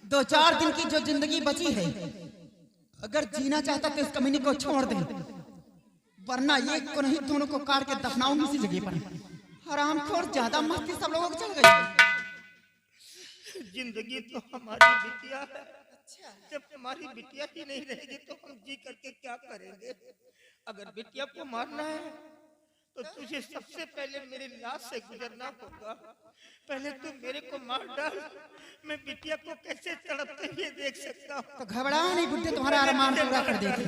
दो चार दिन की जो जिंदगी बची है, अगर जीना चाहता तो इस कमीने को छोड़ दे, वरना एक को नहीं दोनों को काट के दफनाऊंगी इसी जगह पर। हरामखोर, ज्यादा मस्ती सब लोगों को चल गई। जिंदगी तो हमारी बिटिया है। जब हमारी बिटिया ही नहीं रहेगी तो हम जी करके क्या करेंगे? अगर बिटिया को मारना है तो तुझे सबसे पहले मेरी लाश से गुजरना होगा। पहले तू मेरे को मार डाल, मैं बिटिया को कैसे तड़पते हुए देख सकता हूँ। तो घबरा नहीं बुड्ढे, तुम्हारा अरमान पूरा कर देते।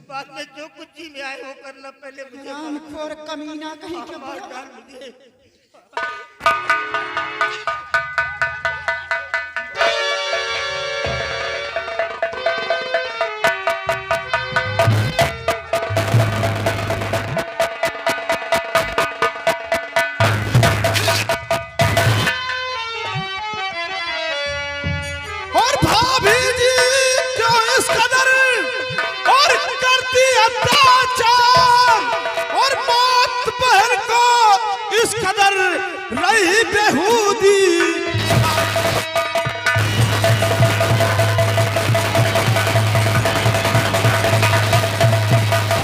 बाद में जो कुछ जी में आए हो करना, पहले मुझे हरामखोर कमीना कहीं के मार डाल मुझे। रही बेहूदी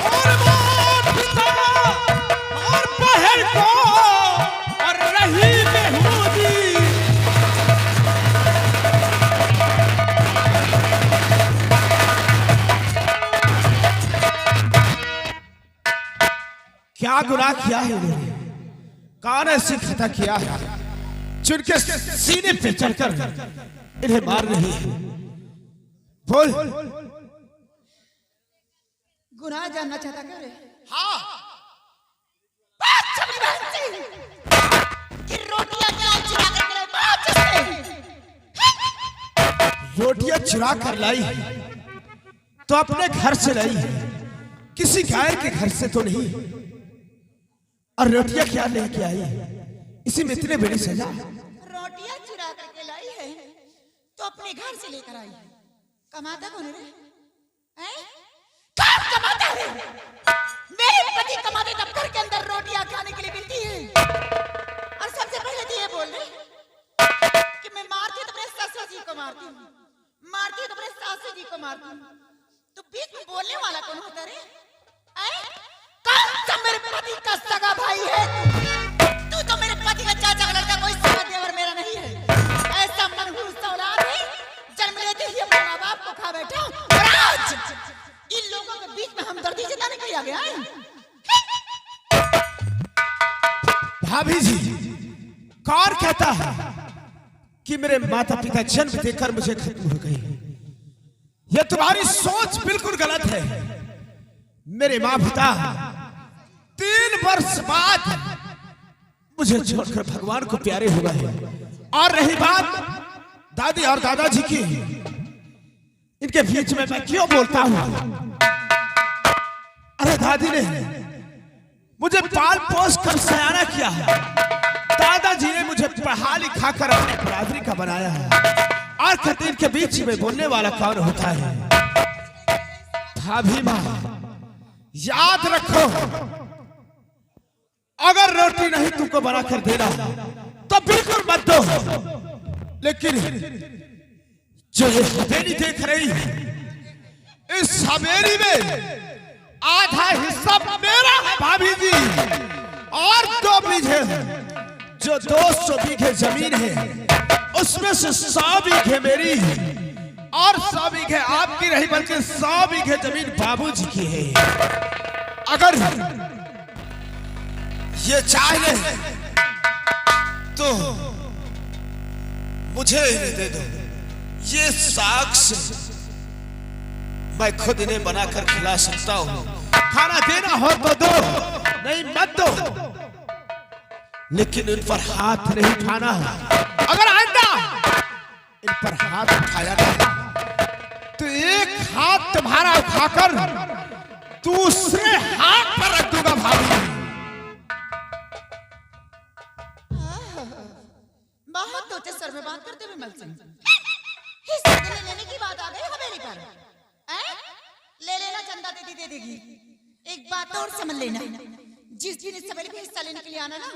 और माँ पिता और बहन को और रही बेहूदी। क्या गुनाह किया है उन्होंने? कौन ऐसी खता किया है जिनके सीने पे चढ़कर इन्हें मार रही है? बोल। गुनाह जानना चाहता क्या रे? हाँ। रोटियां चुरा कर लाई तो अपने घर से लाई, किसी गाय के घर से तो नहीं। और रोटियां क्या लेके आई? इसी में इतने बड़ी सजा। रोटियां चुरा करके लाई है तो अपने घर से लेकर आई है। कमाता कौन रे? कौन कमाता है? मेरे पति कमाते तब घर के अंदर रोटियां खाने के लिए मिलती है। और सबसे पहले तो ये बोल रहे कि मैं मारती तो अपने ससुर जी को मारती हूँ, मारती तो अपने सासू जी को मारती हूँ। तो बीच में बोलने वाला कौन होता रे? कौन सा मेरे पति का सगा भाई है? तू तो मेरे पति का चाचा का लड़का, कोई सगा देवर मेरा नहीं है। ऐसा मनहूस औलाद है, जन्म लेते ही अपने माँ बाप को खा बैठा और आज इन लोगों के बीच में हमदर्दी जताने के लिए आ गया है। भाभी जी, कौन कहता है कि मेरे माता पिता जन्म देकर मुझे खत्म हो गए? यह तुम्हारी सोच बिल्कुल गलत है। मेरे माँ पिता 3 वर्ष बाद मुझे छोड़कर भगवान को प्यारे हुआ है। और रही बात दादी और दादाजी की, इनके बीच में मैं क्यों बोलता हूं? अरे दादी ने मुझे पाल पोस कर सयाना किया है, दादाजी ने मुझे पढ़ा लिखा कर अपने बराबरी का बनाया है। और कहते इनके बीच में बोलने वाला कौन होता है? भाभी माँ, याद रखो, अगर रोटी नहीं तुमको बनाकर देना तो बिल्कुल मत दो। लेकिन जो ये हवेली देख रही है, इस हवेली में आधा हिस्सा मेरा है भाभी जी, और 2 बीघे जो 200 बीघे जमीन है उसमें से 100 बीघे मेरी और 100 बीघे आपकी रही, बल्कि 100 बीघे जमीन बाबूजी की है। अगर ये चाहे तो मुझे इन्हें दे दो, ये साक्ष्य मैं खुद इन्हें बनाकर खिला सकता हूँ। खाना देना हो तो दो, नहीं मत दो, लेकिन इन पर हाथ नहीं उठाना। अगर आइंदा इन पर हाथ उठाया ना तो एक हाथ तुम्हारा उठाकर दूसरे हाथ पर रख दूंगा भाभी। बहुत ऊंचे स्वर में बात करते हुए विमल सिंह, हिस्सा लेने की बात आ गई हवेली पर। ले लेना, चंदा दे देगी। एक बात और समझ लेना, जिस दिन इस हवेली में हिस्सा लेने के लिए आना ना,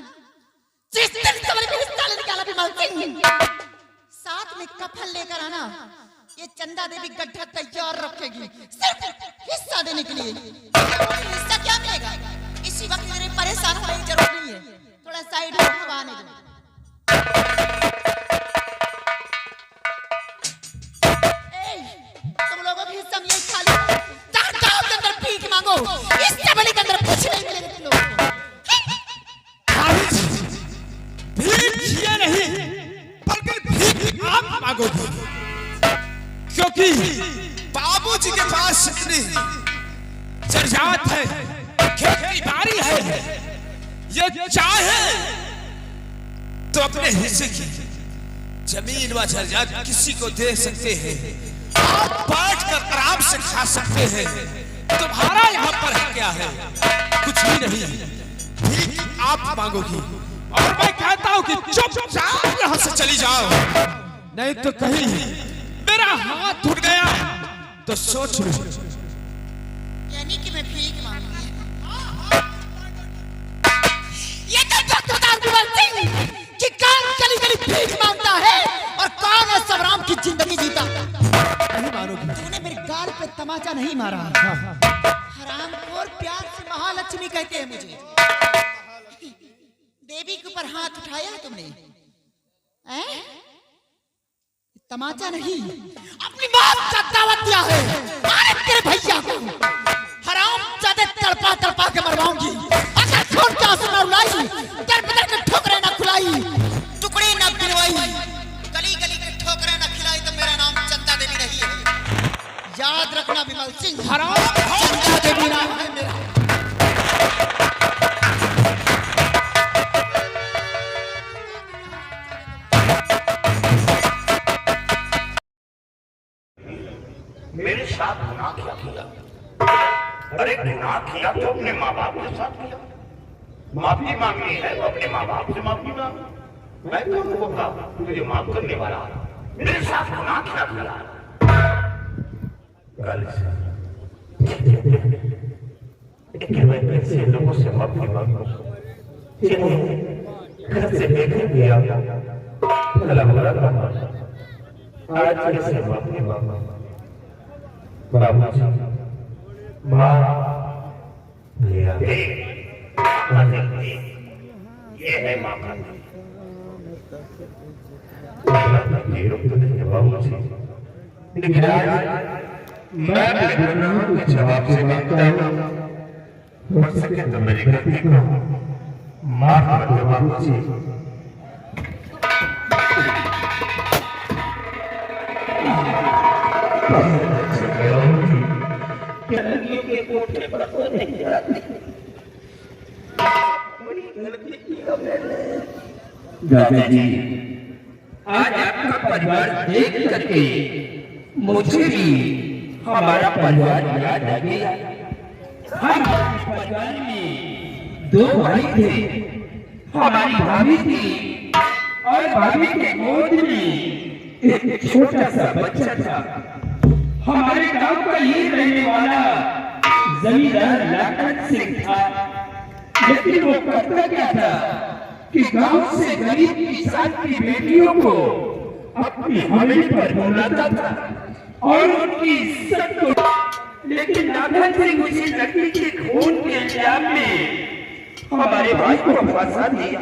जिस दिन इस हवेली में हिस्सा लेने के आना विमल सिंह, साथ में कफन लेकर आना। ये चंदा देवी गड्ढा तैयार रखेगी सिर्फ हिस्सा देने के लिए। हिस्सा क्या मिलेगा इसी वक्त मेरे परेशान होने की जरूरत नहीं है। थोड़ा साइड में हवा आने दो। तुम लोगों भी हिस्सा में खाली जाओ के अंदर भीख मांगो, इस हवेली के अंदर कुछ नहीं मिलेगा तुम लोगों को। भीख ये नहीं बल्कि भीख आप मांगोगे, क्योंकि बाबूजी के पास इतनी जर्जात है, खेती बाड़ी है, ये चाहे तो अपने हिस्से की जमीन व जर्जात किसी को दे सकते हैं। आप बैठकर आराम से खा सकते हैं। तुम्हारा यहाँ पर है क्या है? कुछ भी नहीं, भीख आप मांगोगी। और मैं कहता हूँ कि चुपचाप यहाँ से चली जाओ, नहीं तो कहीं मेरा हाथ उठ गया तो सोच लो। यानी कि मैं भीख मांगूंगी। ये तो बता विमल सिंह कि कौन गली गली भीख मांगता है और कौन है सबराम की जिंदगी जीता। नहीं मारोगी। तूने मेरे गाल पे तमाचा नहीं मारा। हरामखोर प्यार से महालक्ष्मी कहते हैं मुझे। देवी के ऊपर हाथ उठाया है तुमने, हैं? तमाचा नहीं, अपनी बात का दावत दिया है। अरे तेरे भैया को हराम जादे तड़पा तड़पा के मरवाऊंगी। अगर छोड़ के आंसू न रुलाई, दर बदर के ठोकरे न खुलाई, टुकड़े न गिनवाई, गली गली के ठोकरे न खिलाई तो मेरा नाम चंदा देवी नहीं है। याद रखना विमल सिंह, हराम चंदा देवी नाम है मेरा। मेरे साथ गुनाह क्या किया? अरे गुनाह किया तो अपने माँ बाप के साथ किया। माफी मांगनी है तो अपने माँ बाप से माफी मांग। मैं कौन होगा तुझे माफ करने वाला? मेरे साथ गुनाह क्या किया? कल से मैं कैसे लोगों से माफी मांगू जिन्हें घर से बेघर किया, आज कैसे माफी मांगू? बाबूजी, माँ, ये है माँ का नाम। तो नहीं है बाबूजी, लेकिन आज मैं अपने गुनाहों के जवाब से मांगता हूँ। हो सके तो मेरी गलती को माफ कर दो बाबूजी। के कोठे पर तो नहीं जाती। बड़ी गलती की मैंने। दादाजी, आज आपका परिवार देख करके मुझे भी हमारा परिवार याद आ गया। हम परिवार में 2 भाई थे, हमारी भाभी थी और भाभी के गोद में एक छोटा सा बच्चा था। हमारे गांव का ये रहने वाला जमींदार लाखन सिंह था, लेकिन वो करता क्या था कि गांव से गरीब किसान की बेटियों को अपनी हवेली पर बुलाता था और उनकी इज्जत को लेकिन नाभन सिंह उसी लड़की के खून के इल्जाम में हमारे भाई को फंसा दिया,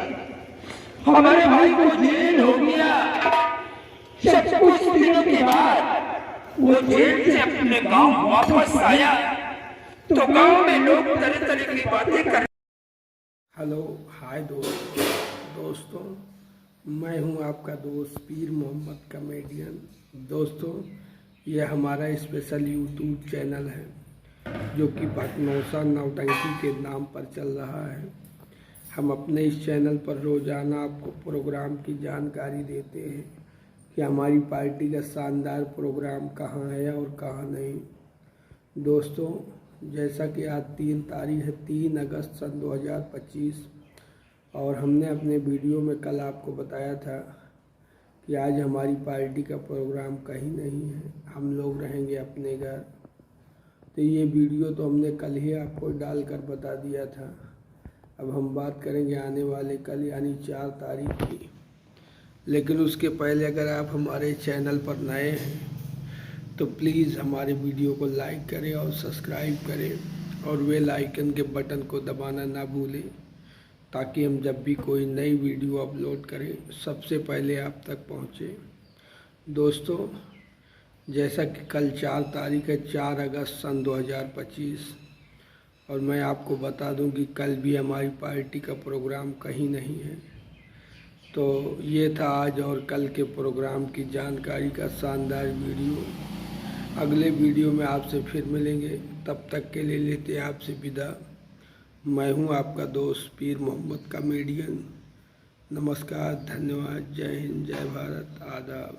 हमारे भाई को जेल हो गया। जब कुछ दिनों के बाद वो जेल से अपने गांव वापस आया तो गांव में लोग तरह तरह की बातें कर। हेलो हाय दोस्तों, मैं हूं आपका दोस्त पीर मोहम्मद कॉमेडियन। दोस्तों, ये हमारा स्पेशल यूट्यूब चैनल है जो कि भटनौसा नौटंकी के नाम पर चल रहा है। हम अपने इस चैनल पर रोज़ाना आपको प्रोग्राम की जानकारी देते हैं कि हमारी पार्टी का शानदार प्रोग्राम कहाँ है और कहाँ नहीं। दोस्तों, जैसा कि आज 3 तारीख है, 3 अगस्त सन 2025, और हमने अपने वीडियो में कल आपको बताया था कि आज हमारी पार्टी का प्रोग्राम कहीं नहीं है, हम लोग रहेंगे अपने घर। तो ये वीडियो तो हमने कल ही आपको डालकर बता दिया था। अब हम बात करेंगे आने वाले कल यानी 4 तारीख की। लेकिन उसके पहले अगर आप हमारे चैनल पर नए हैं तो प्लीज़ हमारे वीडियो को लाइक करें और सब्सक्राइब करें और बेल आइकन के बटन को दबाना ना भूलें, ताकि हम जब भी कोई नई वीडियो अपलोड करें सबसे पहले आप तक पहुँचे। दोस्तों, जैसा कि कल 4 तारीख है, 4 अगस्त सन 2025, और मैं आपको बता दूं कि कल भी हमारी पार्टी का प्रोग्राम कहीं नहीं है। तो ये था आज और कल के प्रोग्राम की जानकारी का शानदार वीडियो। अगले वीडियो में आपसे फिर मिलेंगे, तब तक के लिए लेते हैं आपसे विदा। मैं हूं आपका दोस्त पीर मोहम्मद कॉमेडियन। नमस्कार, धन्यवाद, जय हिंद, जय भारत, आदाब।